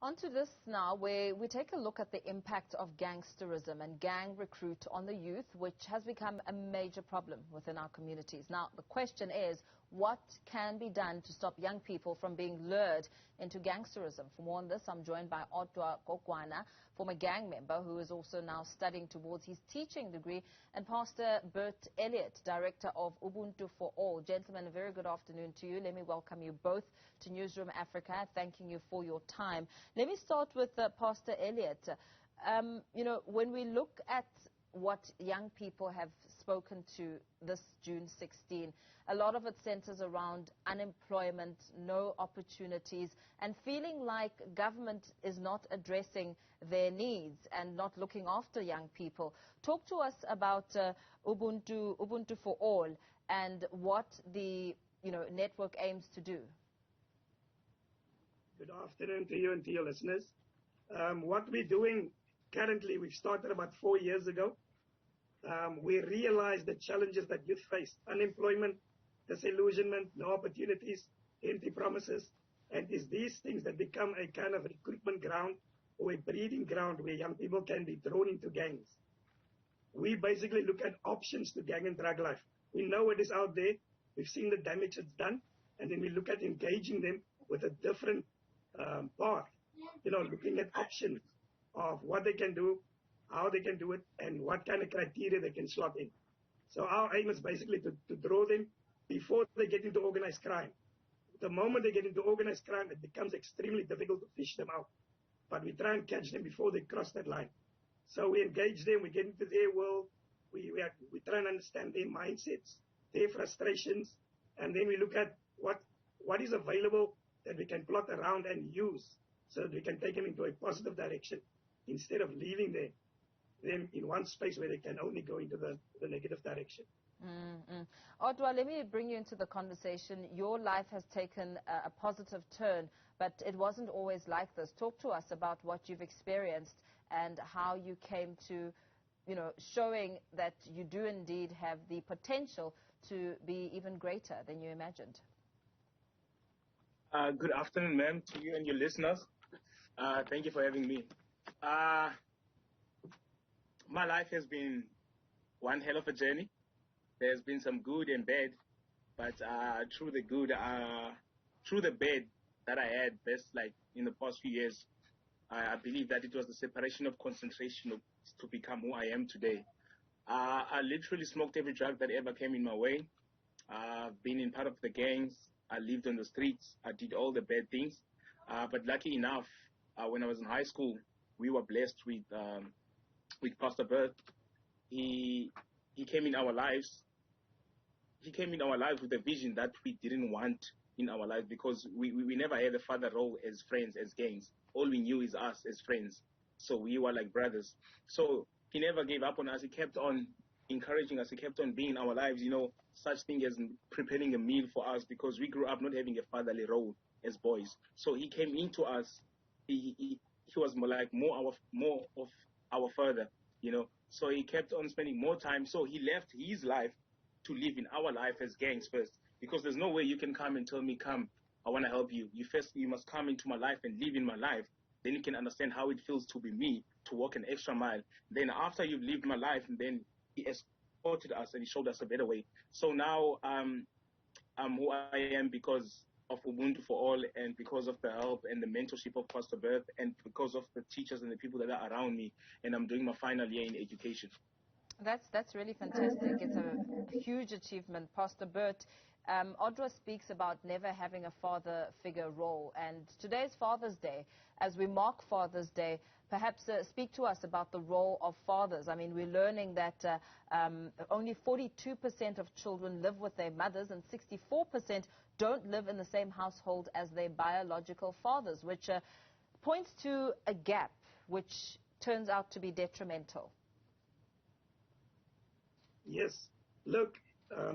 On to this now, where we take a look at the impact of gangsterism and gang recruit on the youth, which has become a major problem within our communities. Now, the question is, what can be done to stop young people from being lured into gangsterism? For more on this, I'm joined by Odwa Gogwana, former gang member who is also now studying towards his teaching degree, and Pastor Bert Elliot, Director of Ubuntu4All. Gentlemen, a very good afternoon to you. Let me welcome you both to Newzroom Afrika, thanking you for your time. Let me start with Pastor Elliot. When we look at what young people have spoken to this June 16, a lot of it centers around unemployment, no opportunities, and feeling like government is not addressing their needs and not looking after young people. Talk to us about Ubuntu4All and what the network aims to do. Good afternoon to you and to your listeners. What we're doing currently, we've started about 4 years ago. We realized the challenges that youth face: unemployment, disillusionment, no opportunities, empty promises. And it's these things that become a kind of recruitment ground or a breeding ground where young people can be thrown into gangs. We basically look at options to gang and drug life. We know it is out there. We've seen the damage it's done. And then we look at engaging them with a different path, looking at options of what they can do, how they can do it, and what kind of criteria they can slot in. So our aim is basically to draw them before they get into organized crime. The moment they get into organized crime, it becomes extremely difficult to fish them out. But we try and catch them before they cross that line. So we engage them, we get into their world, we try and understand their mindsets, their frustrations, and then we look at what is available that we can plot around and use so that we can take them into a positive direction instead of leaving them in one space where they can only go into the negative direction. Odwa, let me bring you into the conversation. Your life has taken a positive turn, but it wasn't always like this. Talk to us about what you've experienced and how you came to, showing that you do indeed have the potential to be even greater than you imagined. Good afternoon, ma'am, to you and your listeners. Thank you for having me. My life has been one hell of a journey. There's been some good and bad, but through the bad that I had, best like in the past few years, I believe that it was the separation of concentration to become who I am today. I literally smoked every drug that ever came in my way. I've been in part of the gangs. I lived on the streets. I did all the bad things. But lucky enough, when I was in high school, we were blessed with Pastor Bert. He came in our lives. He came in our lives with a vision that we didn't want in our lives, because we never had a father role as friends, as gangs. All we knew is us as friends. So we were like brothers. So he never gave up on us. He kept on encouraging us. He kept on being in our lives, such thing as preparing a meal for us, because we grew up not having a fatherly role as boys. So he came into us. He was more of our father, So he kept on spending more time. So he left his life to live in our life as gangs first, because there's no way you can come and tell me, come, I want to help you. You must come into my life and live in my life. Then you can understand how it feels to be me, to walk an extra mile. Then after you've lived my life, and then he escorted us and he showed us a better way. So now I'm who I am because of Ubuntu4All, and because of the help and the mentorship of Pastor Bert, and because of the teachers and the people that are around me. And I'm doing my final year in education. That's really fantastic. It's a huge achievement. Pastor Bert, Odwa speaks about never having a father figure role, and today's Father's Day. As we mark Father's Day, perhaps speak to us about the role of fathers. I mean, we're learning that only 42% of children live with their mothers, and 64% don't live in the same household as their biological fathers, which points to a gap which turns out to be detrimental. Yes. Look,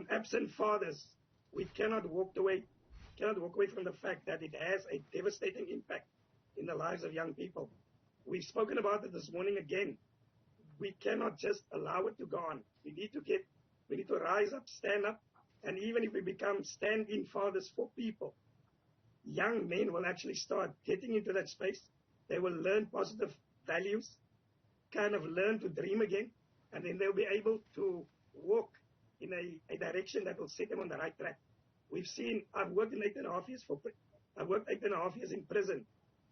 absent fathers, we cannot walk away from the fact that it has a devastating impact in the lives of young people. We've spoken about it this morning again. We cannot just allow it to go on. We need to rise up, stand up, and even if we become stand-in fathers for people, young men will actually start getting into that space They will learn positive values, kind of learn to dream again, and then they'll be able to walk in a direction that will set them on the right track. We've seen, I've worked 8.5 years in prison,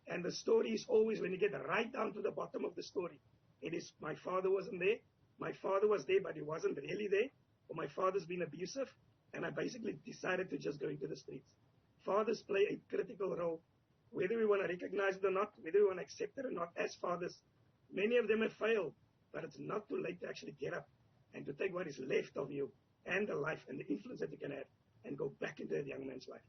and the story is always, when you get right down to the bottom of the story, it is, my father wasn't there, my father was there, but he wasn't really there, or my father's been abusive, and I basically decided to just go into the streets. Fathers play a critical role, whether we want to recognize it or not, whether we want to accept it or not. As fathers, many of them have failed, but it's not too late to actually get up and to take what is left of you and the life and the influence that you can have and go back into a young man's life.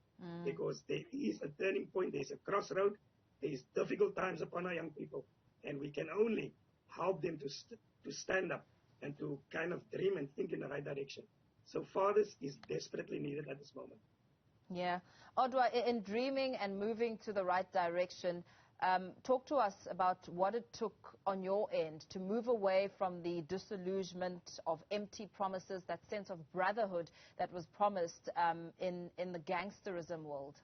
Because there is a turning point, there's a crossroad, there's difficult times upon our young people, and we can only help them to stand up and to kind of dream and think in the right direction. So fathers is desperately needed at this moment. Yeah. Odwa, in dreaming and moving to the right direction, talk to us about what it took on your end to move away from the disillusionment of empty promises, that sense of brotherhood that was promised in the gangsterism world.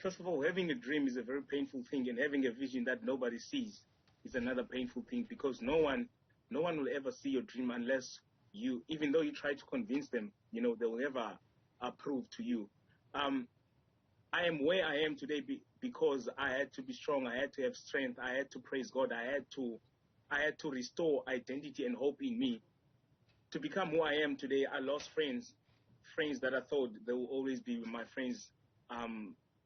First of all, having a dream is a very painful thing, and having a vision that nobody sees is another painful thing, because no one will ever see your dream unless you, even though you try to convince them, they will never approve to you. I am where I am today because I had to be strong. I had to have strength. I had to praise God. I had to restore identity and hope in me. To become who I am today, I lost friends that I thought they will always be my friends,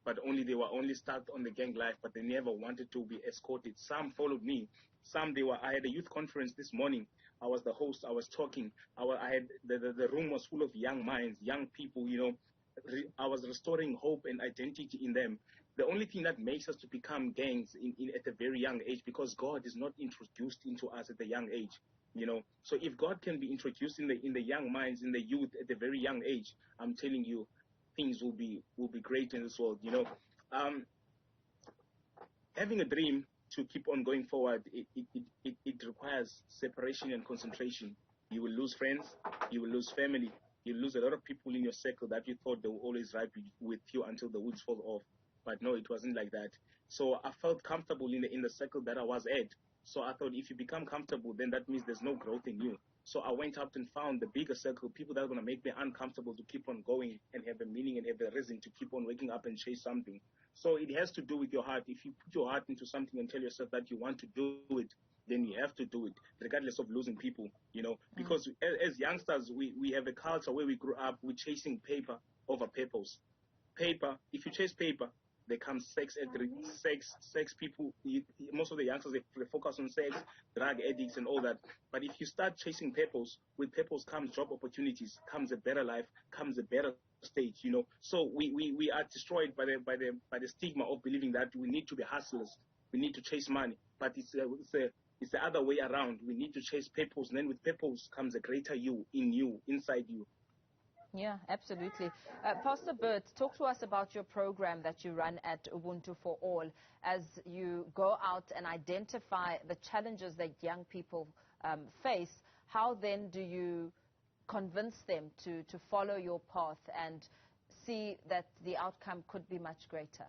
but they were only stuck on the gang life, but they never wanted to be escorted. Some followed me. Some I had a youth conference this morning. I was the host. I was talking. I had the room was full of young minds, young people. I was restoring hope and identity in them. The only thing that makes us to become gangs at a very young age, because God is not introduced into us at a young age. So if God can be introduced in the young minds, in the youth at a very young age, I'm telling you, things will be great in this world. Having a dream to keep on going forward, it requires separation and concentration. You will lose friends, you will lose family, you lose a lot of people in your circle that you thought they will always ride with you until the woods fall off. But no, it wasn't like that. So I felt comfortable in the circle that I was at. So I thought, if you become comfortable, then that means there's no growth in you. So I went out and found the bigger circle, people that are going to make me uncomfortable to keep on going and have a meaning and have a reason to keep on waking up and chase something. So it has to do with your heart. If you put your heart into something and tell yourself that you want to do it, then you have to do it, regardless of losing people, because as youngsters, we have a culture where we grew up with chasing paper over purpose. Paper, if you chase paper, there comes sex people. Most of the youngsters, they focus on sex, drug addicts and all that. But if you start chasing purpose, with purpose comes job opportunities, comes a better life, comes a better stage, So we are destroyed by the stigma of believing that we need to be hustlers, we need to chase money. But it's the other way around. We need to chase purpose, and then with purpose comes a greater you, inside you. Yeah, absolutely. Pastor Bert, talk to us about your program that you run at Ubuntu4All as you go out and identify the challenges that young people face. How then do you convince them to follow your path and see that the outcome could be much greater?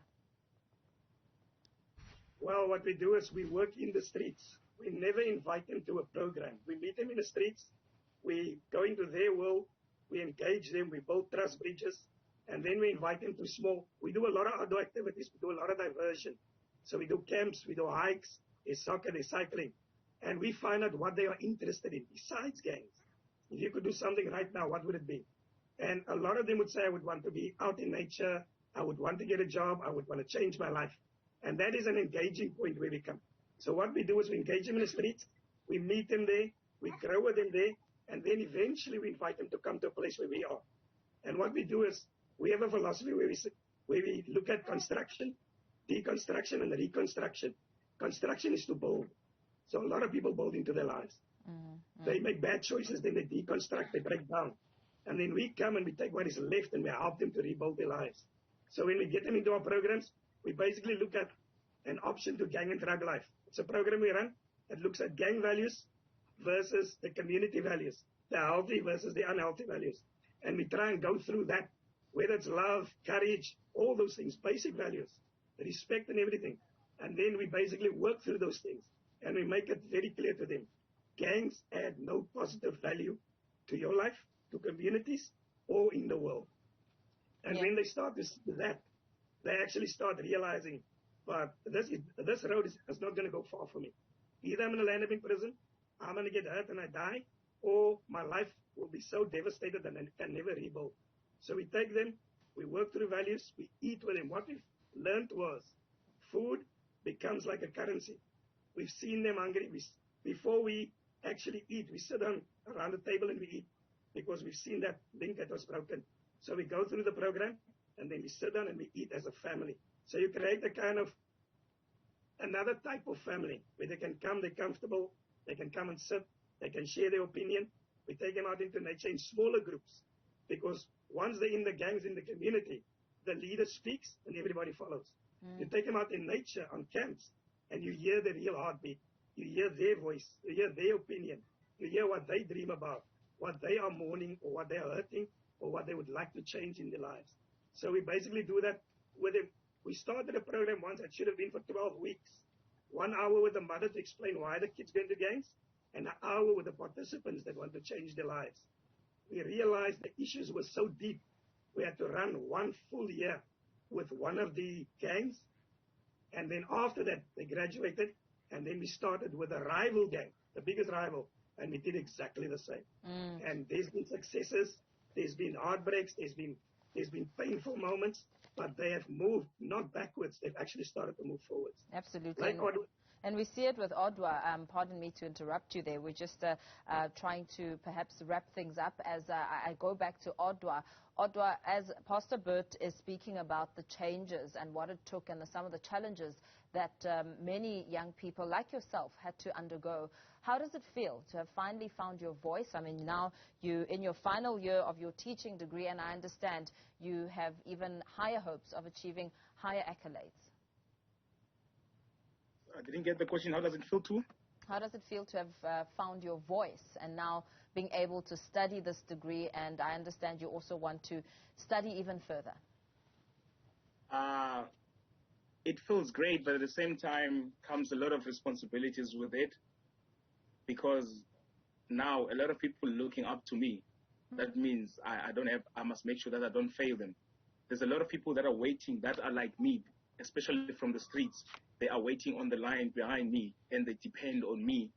Well, what we do is we work in the streets. We never invite them to a program. We meet them in the streets. We go into their world. We engage them, we build trust bridges, and then we invite them to small. We do a lot of outdoor activities, we do a lot of diversion. So we do camps, we do hikes, there's soccer, there's cycling. And we find out what they are interested in, besides gangs. If you could do something right now, what would it be? And a lot of them would say, I would want to be out in nature, I would want to get a job, I would want to change my life. And that is an engaging point where we come. So what we do is we engage them in the streets, we meet them there, we grow with them there, and then eventually we invite them to come to a place where we are. And what we do is we have a philosophy where we look at construction, deconstruction, and reconstruction. Construction is to build. So a lot of people build into their lives. They make bad choices, then they deconstruct, they break down. And then we come and we take what is left and we help them to rebuild their lives. So when we get them into our programs, we basically look at an option to gang and drug life. It's a program we run that looks at gang values versus the community values, the healthy versus the unhealthy values. And we try and go through that whether it's love, courage, all those things, basic values, respect and everything. And then we basically work through those things and we make it very clear to them. Gangs add no positive value to your life, to communities, or in the world. And when they start to see that, they actually start realizing, but this road is not going to go far for me. Either I'm going to land up in prison, I'm going to get hurt and I die, or my life will be so devastated that I can never rebuild. So we take them, we work through values, we eat with them. What we've learned was food becomes like a currency. We've seen them hungry. Before we actually eat, we sit down around the table and we eat because we've seen that link that was broken. So we go through the program and then we sit down and we eat as a family. So you create a kind of another type of family where they can come, they're comfortable, they can come and sit, they can share their opinion. We take them out into nature in smaller groups because once they're in the gangs in the community, the leader speaks and everybody follows. You take them out in nature on camps and you hear the real heartbeat. You hear their voice, you hear their opinion, you hear what they dream about, what they are mourning or what they are hurting or what they would like to change in their lives. So we basically do that with them. We started a program once that should have been for 12 weeks. 1 hour with the mother to explain why the kids go into gangs, and an hour with the participants that want to change their lives. We realized the issues were so deep, we had to run 1 full year with one of the gangs, and then after that, they graduated, and then we started with a rival gang, the biggest rival, and we did exactly the same. And there's been successes, there's been heartbreaks, there's been painful moments, but they have moved not backwards, they've actually started to move forwards. Absolutely. Like Odwa. And we see it with Odwa. Pardon me to interrupt you there. We're just trying to perhaps wrap things up as I go back to Odwa. Odwa, as Pastor Bert is speaking about the changes and what it took and some of the challenges that many young people like yourself had to undergo, how does it feel to have finally found your voice? I mean, now you're in your final year of your teaching degree, and I understand you have even higher hopes of achieving higher accolades. I didn't get the question. How does it feel to? How does it feel to have found your voice and now being able to study this degree? And I understand you also want to study even further. It feels great, but at the same time comes a lot of responsibilities with it, because now a lot of people looking up to me. That means I must make sure that I don't fail them. There's a lot of people that are waiting that are like me, especially from the streets. They are waiting on the line behind me, and they depend on me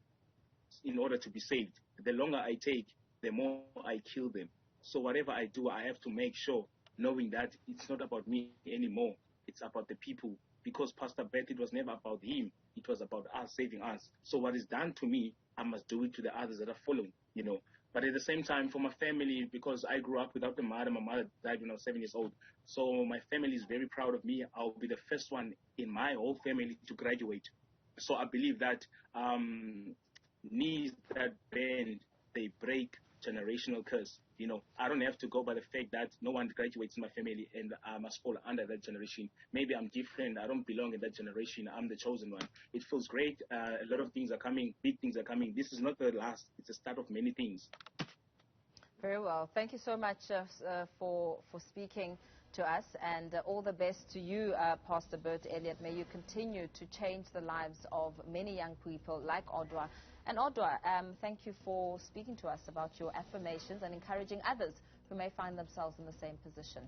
in order to be saved. The longer I take, the more I kill them. So whatever I do, I have to make sure, knowing that it's not about me anymore. It's about the people. Because Pastor Bert, it was never about him. It was about us, saving us. So what is done to me, I must do it to the others that are following, you know. But at the same time, for my family, because I grew up without a mother, my mother died when I was 7 years old. So my family is very proud of me. I'll be the first one in my whole family to graduate. So I believe that knees that bend, they break generational curse. You know, I don't have to go by the fact that no one graduates in my family and I must fall under that generation. Maybe I'm different. I don't belong in that generation. I'm the chosen one. It feels great. A lot of things are coming. Big things are coming. This is not the last. It's the start of many things. Very well. Thank you so much for speaking to us, and all the best to you, Pastor Bert Elliot. May you continue to change the lives of many young people like Odwa. And Odwa, thank you for speaking to us about your affirmations and encouraging others who may find themselves in the same position.